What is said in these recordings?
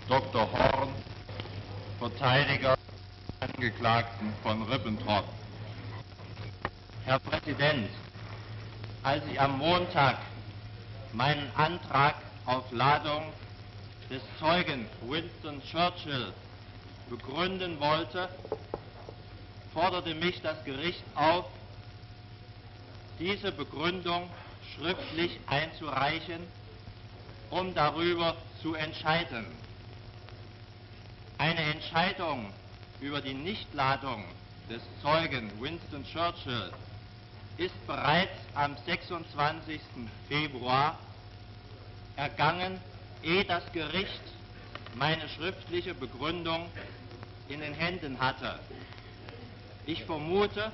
Dr. Horne, Verteidiger des Angeklagten von Ribbentrop. Herr Präsident, als ich am Montag meinen Antrag auf Ladung des Zeugen Winston Churchill begründen wollte, forderte mich das Gericht auf, diese Begründung schriftlich einzureichen, um darüber zu entscheiden. Eine Entscheidung über die Nichtladung des Zeugen Winston Churchill ist bereits am 26. Februar ergangen, ehe das Gericht meine schriftliche Begründung in den Händen hatte. Ich vermute,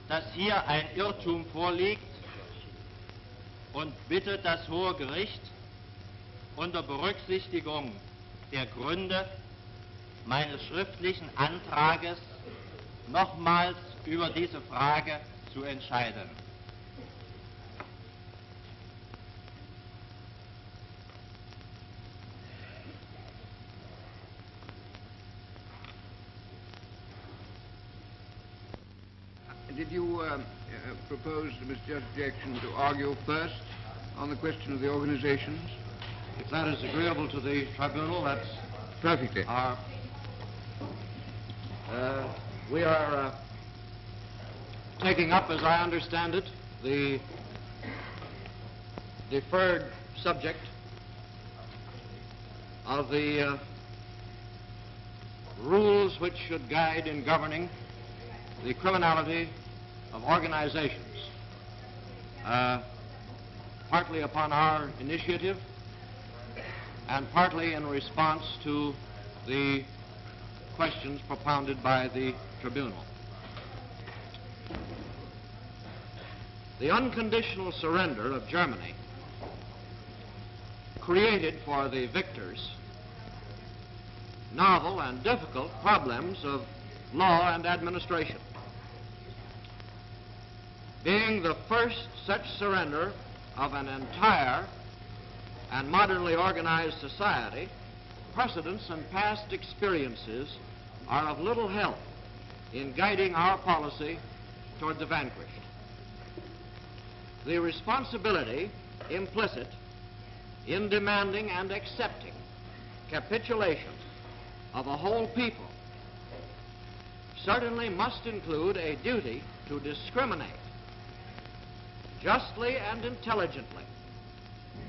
dass hier ein Irrtum vorliegt und bitte das Hohe Gericht unter Berücksichtigung der Gründe meines schriftlichen Antrages nochmals über diese Frage zu entscheiden. Did you propose, Mr. Judge Jackson, to argue first on the question of the organizations? If that is agreeable to the tribunal, that's perfectly. We are taking up, as I understand it, the deferred subject of the rules which should guide in governing the criminality of organizations, partly upon our initiative and partly in response to the questions propounded by the tribunal. The unconditional surrender of Germany created for the victors novel and difficult problems of law and administration. Being the first such surrender of an entire and modernly organized society, precedents and past experiences are of little help in guiding our policy toward the vanquished. The responsibility implicit in demanding and accepting capitulation of a whole people certainly must include a duty to discriminate justly and intelligently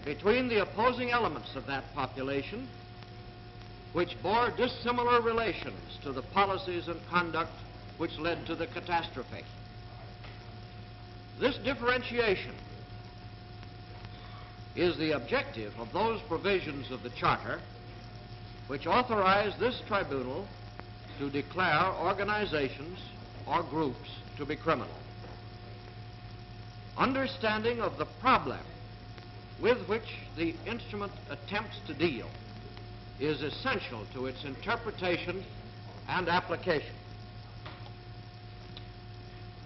between the opposing elements of that population which bore dissimilar relations to the policies and conduct which led to the catastrophe. This differentiation is the objective of those provisions of the Charter which authorize this tribunal to declare organizations or groups to be criminal. Understanding of the problem with which the instrument attempts to deal is essential to its interpretation and application.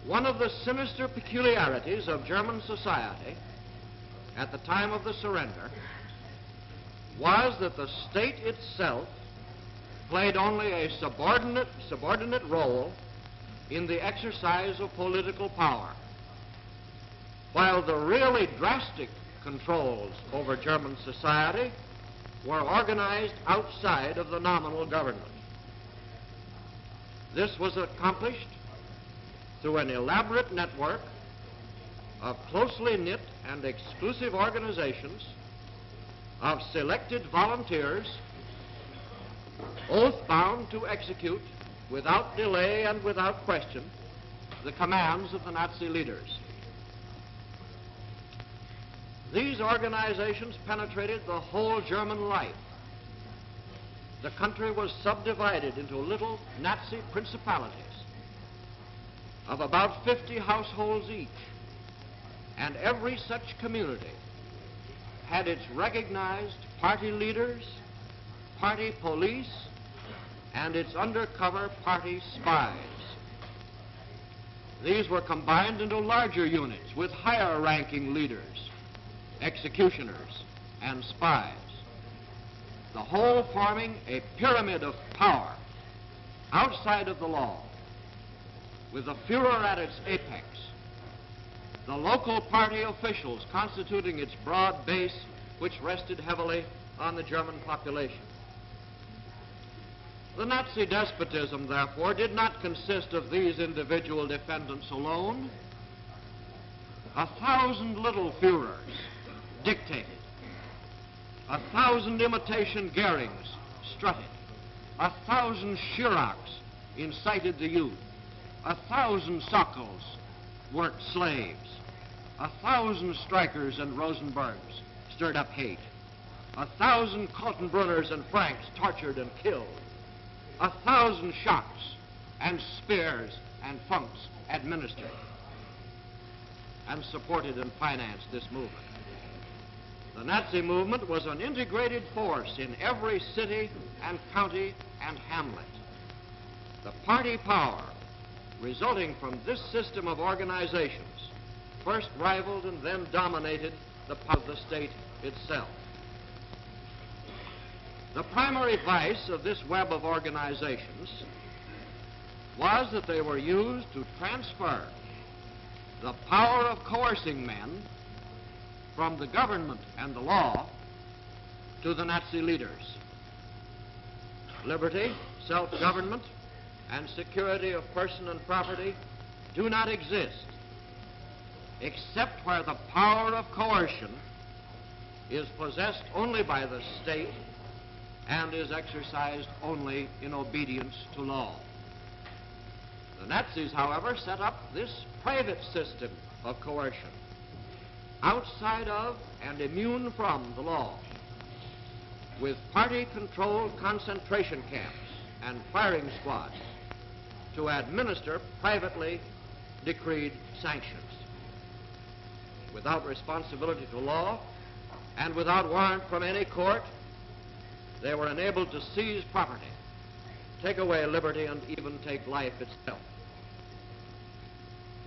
One of the sinister peculiarities of German society at the time of the surrender was that the state itself played only a subordinate role in the exercise of political power, while the really drastic controls over German society were organized outside of the nominal government. This was accomplished through an elaborate network of closely knit and exclusive organizations of selected volunteers, oath bound to execute without delay and without question the commands of the Nazi leaders. These organizations penetrated the whole German life. The country was subdivided into little Nazi principalities of about 50 households each, and every such community had its recognized party leaders, party police, and its undercover party spies. These were combined into larger units with higher-ranking leaders, executioners, and spies. the whole forming a pyramid of power outside of the law, with the Führer at its apex, the local party officials constituting its broad base, which rested heavily on the German population. The Nazi despotism, therefore, did not consist of these individual defendants alone. 1,000 little Führers dictated. 1,000 imitation Goerings strutted. 1,000 Schirachs incited the youth. 1,000 Sokols worked slaves. 1,000 Strykers and Rosenbergs stirred up hate. 1,000 Kaltenbrunners and Franks tortured and killed. 1,000 Schocks and Speers and Funks administered and supported and financed this movement. The Nazi movement was an integrated force in every city and county and hamlet. The party power resulting from this system of organizations first rivaled and then dominated the power of the state itself. The primary vice of this web of organizations was that they were used to transfer the power of coercing men from the government and the law to the Nazi leaders. Liberty, self-government, and security of person and property do not exist except where the power of coercion is possessed only by the state and is exercised only in obedience to law. The Nazis, however, set up this private system of coercion outside of and immune from the law, with party-controlled concentration camps and firing squads to administer privately decreed sanctions. Without responsibility to law and without warrant from any court, they were enabled to seize property, take away liberty, and even take life itself.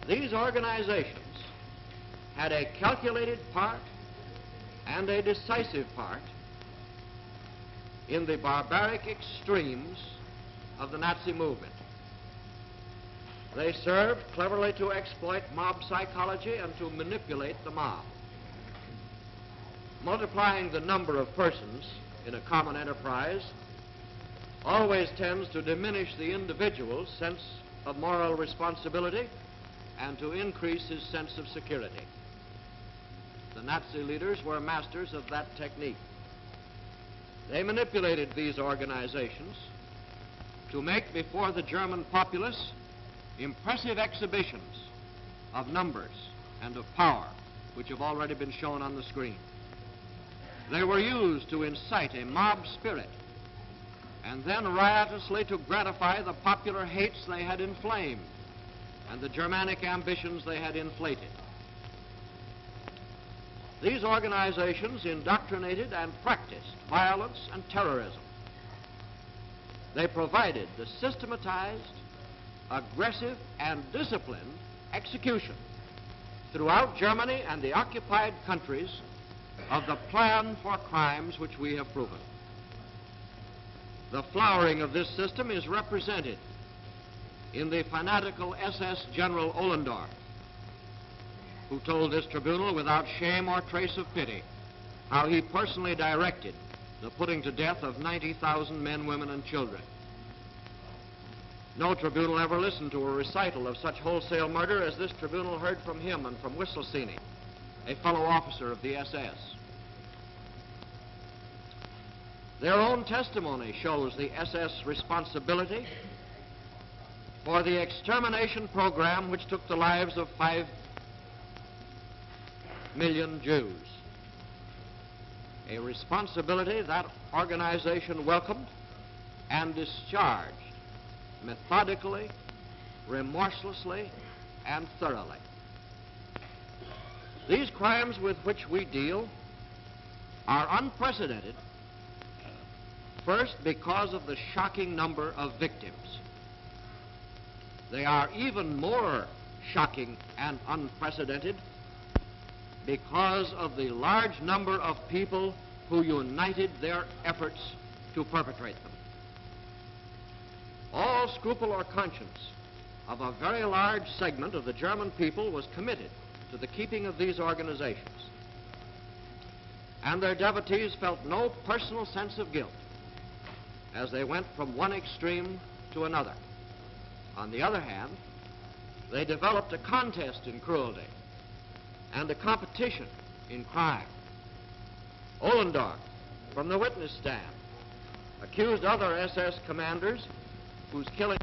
These organizations had a calculated part and a decisive part in the barbaric extremes of the Nazi movement. They served cleverly to exploit mob psychology and to manipulate the mob. Multiplying the number of persons in a common enterprise always tends to diminish the individual's sense of moral responsibility and to increase his sense of security. The Nazi leaders were masters of that technique. They manipulated these organizations to make before the German populace impressive exhibitions of numbers and of power, which have already been shown on the screen. They were used to incite a mob spirit and then riotously to gratify the popular hates they had inflamed and the Germanic ambitions they had inflated. These organizations indoctrinated and practiced violence and terrorism. They provided the systematized, aggressive, and disciplined execution throughout Germany and the occupied countries of the plan for crimes which we have proven. The flowering of this system is represented in the fanatical SS General Ohlendorf, who told this tribunal without shame or trace of pity how he personally directed the putting to death of 90,000 men, women, and children. No tribunal ever listened to a recital of such wholesale murder as this tribunal heard from him and from Wisselsini, a fellow officer of the SS. Their own testimony shows the SS responsibility for the extermination program which took the lives of 5 million Jews. A responsibility that organization welcomed and discharged methodically, remorselessly, and thoroughly. These crimes with which we deal are unprecedented, first because of the shocking number of victims. They are even more shocking and unprecedented because of the large number of people who united their efforts to perpetrate them. All scruple or conscience of a very large segment of the German people was committed to the keeping of these organizations, and their devotees felt no personal sense of guilt as they went from one extreme to another. On the other hand, they developed a contest in cruelty and a competition in crime. Ollendorf, from the witness stand, accused other SS commanders whose killing